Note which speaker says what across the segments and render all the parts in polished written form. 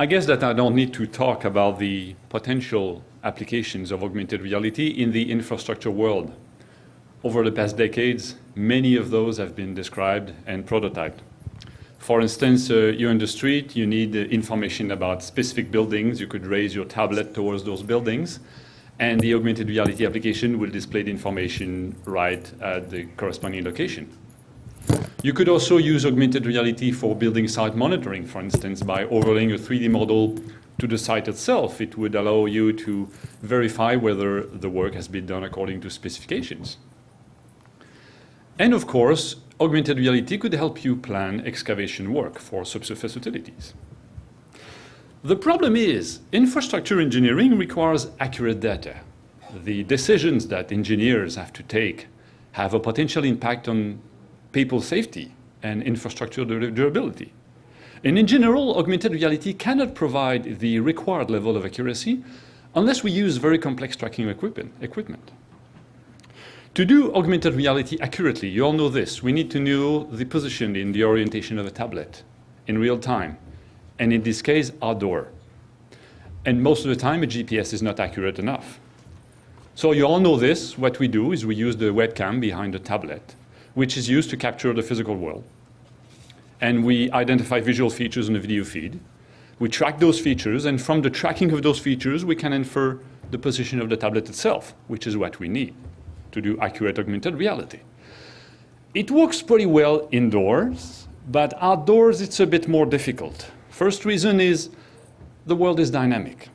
Speaker 1: I guess that I don't need to talk about the potential applications of augmented reality in the infrastructure world. Over the past decades, many of those have been described and prototyped. For instance, you're in the street, you need information about specific buildings. You could raise your tablet towards those buildings, and the augmented reality application will display the information right at the corresponding location. You could also use augmented reality for building site monitoring, for instance, by overlaying a 3D model to the site itself. It would allow you to verify whether the work has been done according to specifications. And of course, augmented reality could help you plan excavation work for subsurface utilities. The problem is, infrastructure engineering requires accurate data. The decisions that engineers have to take have a potential impact on people's safety and infrastructure durability. And in general, augmented reality cannot provide the required level of accuracy unless we use very complex tracking equipment. To do augmented reality accurately, you all know this. We need to know the position in the orientation of a tablet in real time, and in this case, outdoor. And most of the time, a GPS is not accurate enough. So you all know this. What we do is we use the webcam behind the tablet, which is used to capture the physical world. And we identify visual features in the video feed. We track those features, and from the tracking of those features, we can infer the position of the tablet itself, which is what we need to do accurate augmented reality. It works pretty well indoors, but outdoors it's a bit more difficult. First reason is the world is dynamic.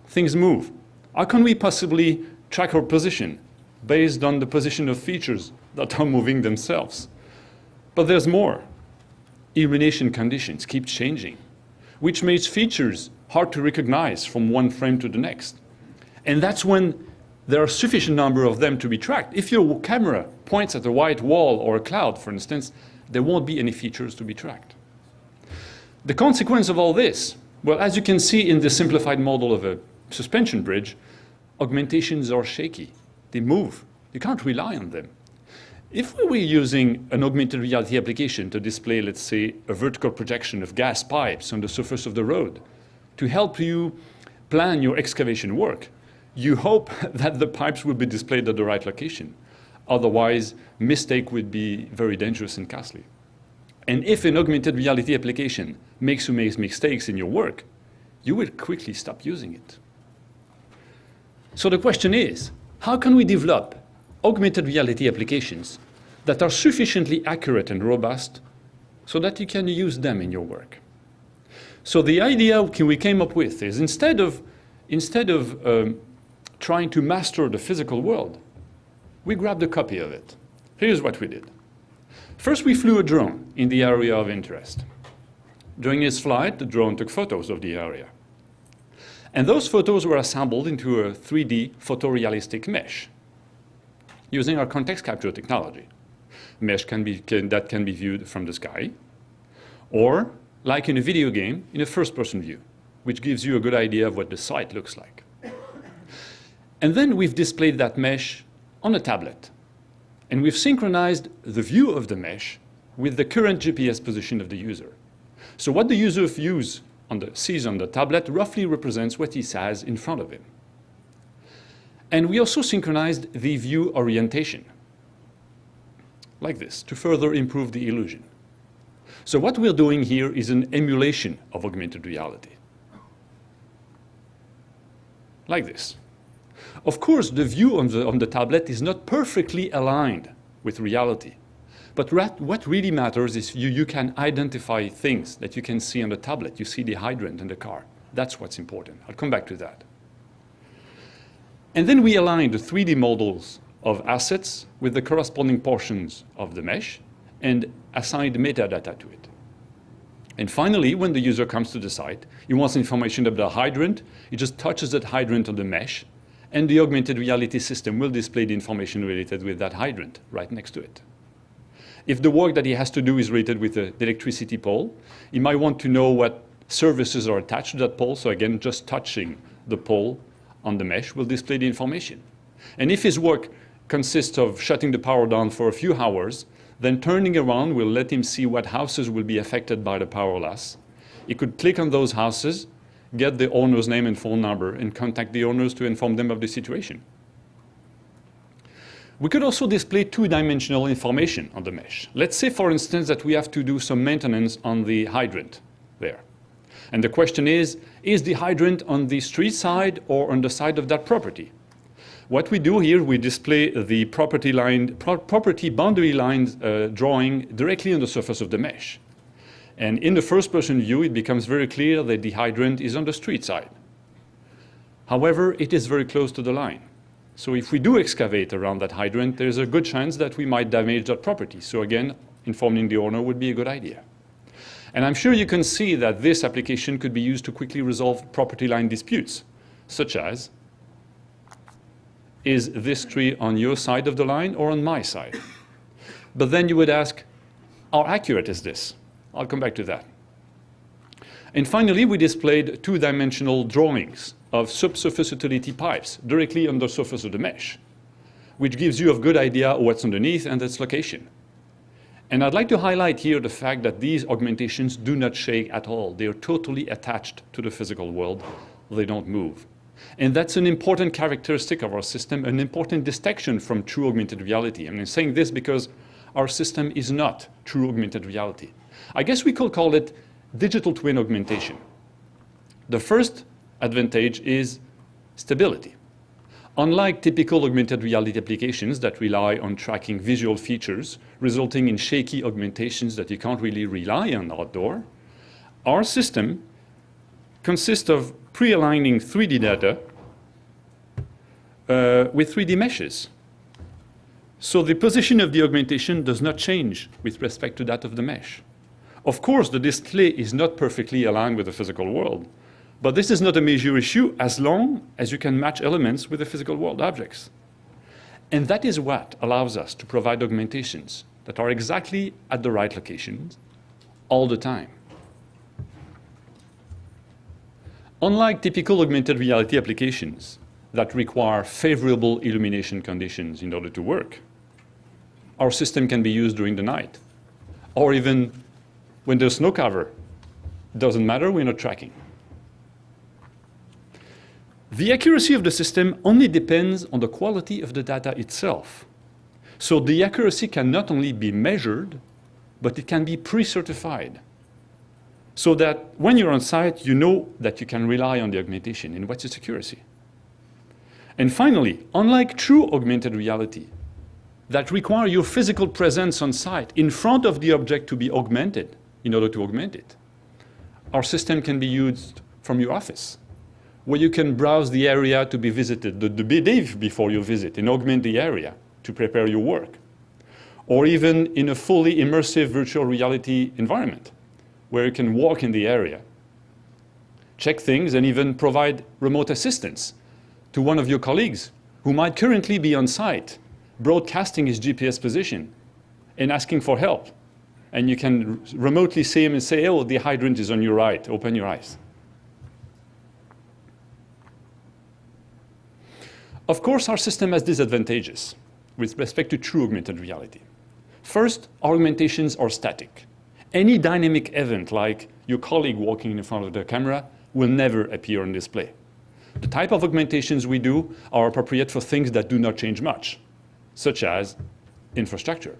Speaker 1: Things move. How can we possibly track our position based on the position of features that are moving themselves? But there's more. Illumination conditions keep changing, which makes features hard to recognize from one frame to the next. And that's when there are sufficient number of them to be tracked. If your camera points at a white wall or a cloud, for instance, there won't be any features to be tracked. The consequence of all this, well, as you can see in the simplified model of a suspension bridge, augmentations are shaky. They move. You can't rely on them. If we were using an augmented reality application to display, let's say, a vertical projection of gas pipes on the surface of the road to help you plan your excavation work, you hope that the pipes will be displayed at the right location. Otherwise, mistake would be very dangerous and costly. And if an augmented reality application makes you make mistakes in your work, you will quickly stop using it. So the question is, how can we develop augmented reality applications that are sufficiently accurate and robust so that you can use them in your work? So the idea we came up with is instead of trying to master the physical world, we grabbed a copy of it. Here's what we did. First, we flew a drone in the area of interest. During its flight, the drone took photos of the area. And those photos were assembled into a 3D photorealistic mesh using our context capture technology. Mesh that can be viewed from the sky, or, like in a video game, in a first-person view, which gives you a good idea of what the site looks like. And then we've displayed that mesh on a tablet. And we've synchronized the view of the mesh with the current GPS position of the user. So what the user sees on the tablet roughly represents what he has in front of him. And we also synchronized the view orientation, like this, to further improve the illusion. So what we're doing here is an emulation of augmented reality, like this. Of course, the view on the tablet is not perfectly aligned with reality. But what really matters is you can identify things that you can see on the tablet. You see the hydrant in the car. That's what's important. I'll come back to that. And then we align the 3D models of assets with the corresponding portions of the mesh and assigned metadata to it. And finally, when the user comes to the site, he wants information about the hydrant. He just touches that hydrant on the mesh, and the augmented reality system will display the information related with that hydrant right next to it. If the work that he has to do is related with the electricity pole, he might want to know what services are attached to that pole. So again, just touching the pole on the mesh will display the information. And if his work consists of shutting the power down for a few hours, then turning around will let him see what houses will be affected by the power loss. He could click on those houses get the owner's name and phone number, and contact the owners to inform them of the situation. We could also display two-dimensional information on the mesh. Let's say, for instance, that we have to do some maintenance on the hydrant there. And the question is the hydrant on the street side or on the side of that property? What we do here, we display the property boundary lines drawing directly on the surface of the mesh. And in the first-person view, it becomes very clear that the hydrant is on the street side. However, it is very close to the line. So if we do excavate around that hydrant, there's a good chance that we might damage that property. So again, informing the owner would be a good idea. And I'm sure you can see that this application could be used to quickly resolve property line disputes, such as, is this tree on your side of the line or on my side? But then you would ask, how accurate is this? I'll come back to that. And finally, we displayed two-dimensional drawings of subsurface utility pipes directly on the surface of the mesh, which gives you a good idea of what's underneath and its location. And I'd like to highlight here the fact that these augmentations do not shake at all. They are totally attached to the physical world. They don't move. And that's an important characteristic of our system, an important distinction from true augmented reality. I'm saying this because our system is not true augmented reality. I guess we could call it digital twin augmentation. The first advantage is stability. Unlike typical augmented reality applications that rely on tracking visual features, resulting in shaky augmentations that you can't really rely on outdoor, our system consists of pre-aligning 3D data with 3D meshes. So the position of the augmentation does not change with respect to that of the mesh. Of course, the display is not perfectly aligned with the physical world, but this is not a major issue as long as you can match elements with the physical world objects. And that is what allows us to provide augmentations that are exactly at the right locations all the time. Unlike typical augmented reality applications that require favorable illumination conditions in order to work, our system can be used during the night, or even when there's snow cover. Doesn't matter, we're not tracking. The accuracy of the system only depends on the quality of the data itself. So the accuracy can not only be measured, but it can be pre-certified. So that when you're on site, you know that you can rely on the augmentation and what's its accuracy. And finally, unlike true augmented reality, that require your physical presence on site in front of the object to be augmented in order to augment it, our system can be used from your office, where you can browse the area to be visited the day before you visit and augment the area to prepare your work. Or even in a fully immersive virtual reality environment, where you can walk in the area, check things, and even provide remote assistance to one of your colleagues who might currently be on site, broadcasting his GPS position and asking for help. And you can remotely see him and say, oh, the hydrant is on your right, open your eyes. Of course, our system has disadvantages with respect to true augmented reality. First, our augmentations are static. Any dynamic event, like your colleague walking in front of the camera, will never appear on display. The type of augmentations we do are appropriate for things that do not change much, such as infrastructure.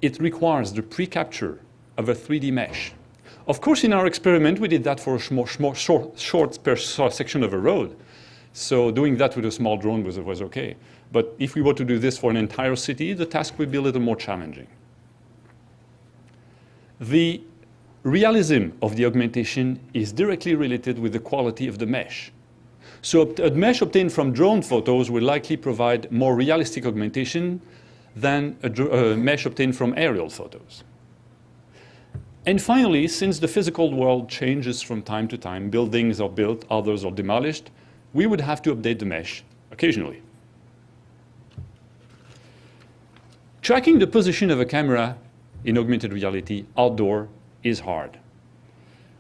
Speaker 1: It requires the pre-capture of a 3D mesh. Of course, in our experiment, we did that for a short per section of a road. So doing that with a small drone was okay. But if we were to do this for an entire city, the task would be a little more challenging. The realism of the augmentation is directly related with the quality of the mesh. So a mesh obtained from drone photos will likely provide more realistic augmentation than a mesh obtained from aerial photos. And finally, since the physical world changes from time to time, buildings are built, others are demolished, we would have to update the mesh occasionally. Tracking the position of a camera in augmented reality outdoor is hard,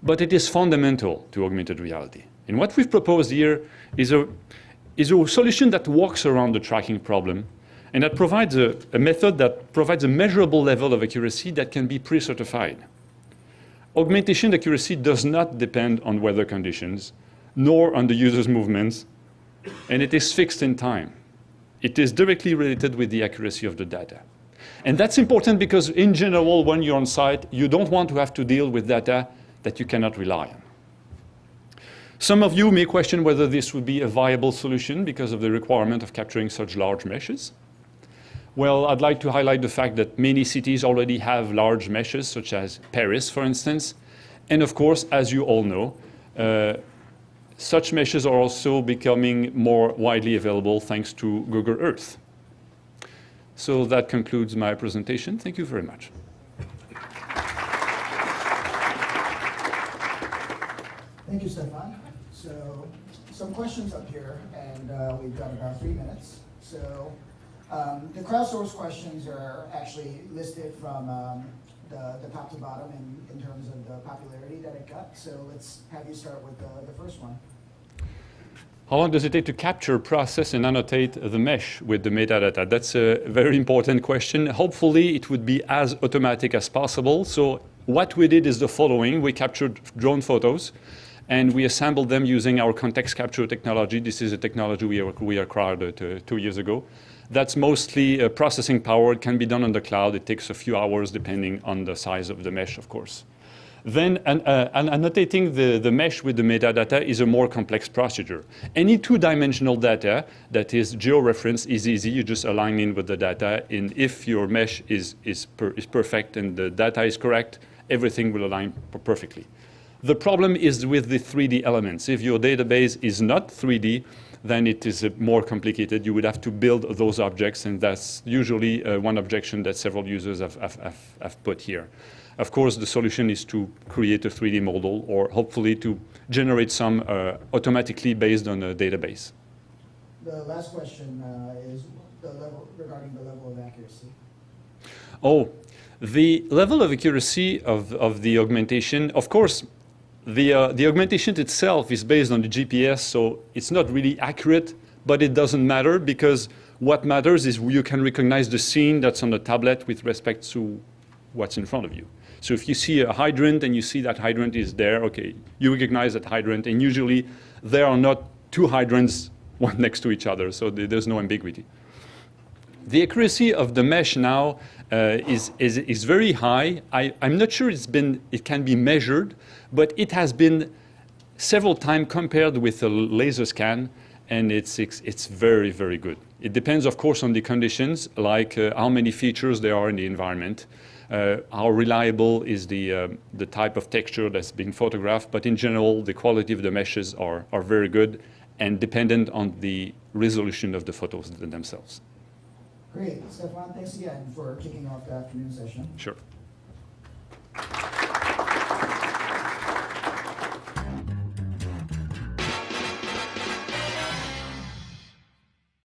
Speaker 1: but it is fundamental to augmented reality. And what we've proposed here is a solution that walks around the tracking problem and that provides a method that provides a measurable level of accuracy that can be pre-certified. Augmentation accuracy does not depend on weather conditions, nor on the user's movements, and it is fixed in time. It is directly related with the accuracy of the data. And that's important because in general, when you're on site, you don't want to have to deal with data that you cannot rely on. Some of you may question whether this would be a viable solution because of the requirement of capturing such large meshes. Well, I'd like to highlight the fact that many cities already have large meshes, such as Paris, for instance. And of course, as you all know, such meshes are also becoming more widely available thanks to Google Earth. So that concludes my presentation. Thank you very much.
Speaker 2: Thank you, Stéphane. So some questions up here, and we've got about 3 minutes. So the crowdsourced questions are actually listed from the top to bottom in terms of the popularity that it got. So let's have you start with the first one.
Speaker 1: How long does it take to capture, process, and annotate the mesh with the metadata? That's a very important question. Hopefully, it would be as automatic as possible. So what we did is the following. We captured drone photos, and we assembled them using our context capture technology. This is a technology we acquired 2 years ago. That's mostly processing power. It can be done on the cloud. It takes a few hours depending on the size of the mesh, of course. Then annotating the mesh with the metadata is a more complex procedure. Any two-dimensional data that is georeferenced is easy. You just align in with the data, and if your mesh is perfect and the data is correct, everything will align perfectly. The problem is with the 3D elements. If your database is not 3D, then it is more complicated. You would have to build those objects, and that's usually one objection that several users have put here. Of course, the solution is to create a 3D model, or hopefully to generate some automatically based on a database.
Speaker 2: The last question is regarding the level of accuracy.
Speaker 1: Oh, the level of accuracy of the augmentation, of course, the augmentation itself is based on the GPS, so it's not really accurate, but it doesn't matter because what matters is you can recognize the scene that's on the tablet with respect to what's in front of you. So if you see a hydrant and you see that hydrant is there, okay, you recognize that hydrant, and usually there are not two hydrants one next to each other, so there's no ambiguity. The accuracy of the mesh now is very high. I'm not sure it can be measured, but it has been several times compared with a laser scan, and it's very, very good. It depends, of course, on the conditions, like how many features there are in the environment, how reliable is the type of texture that's being photographed, but in general, the quality of the meshes are very good and dependent on the resolution of the photos themselves.
Speaker 2: Great. Stéphane, thanks again for kicking off the afternoon session.
Speaker 1: Sure.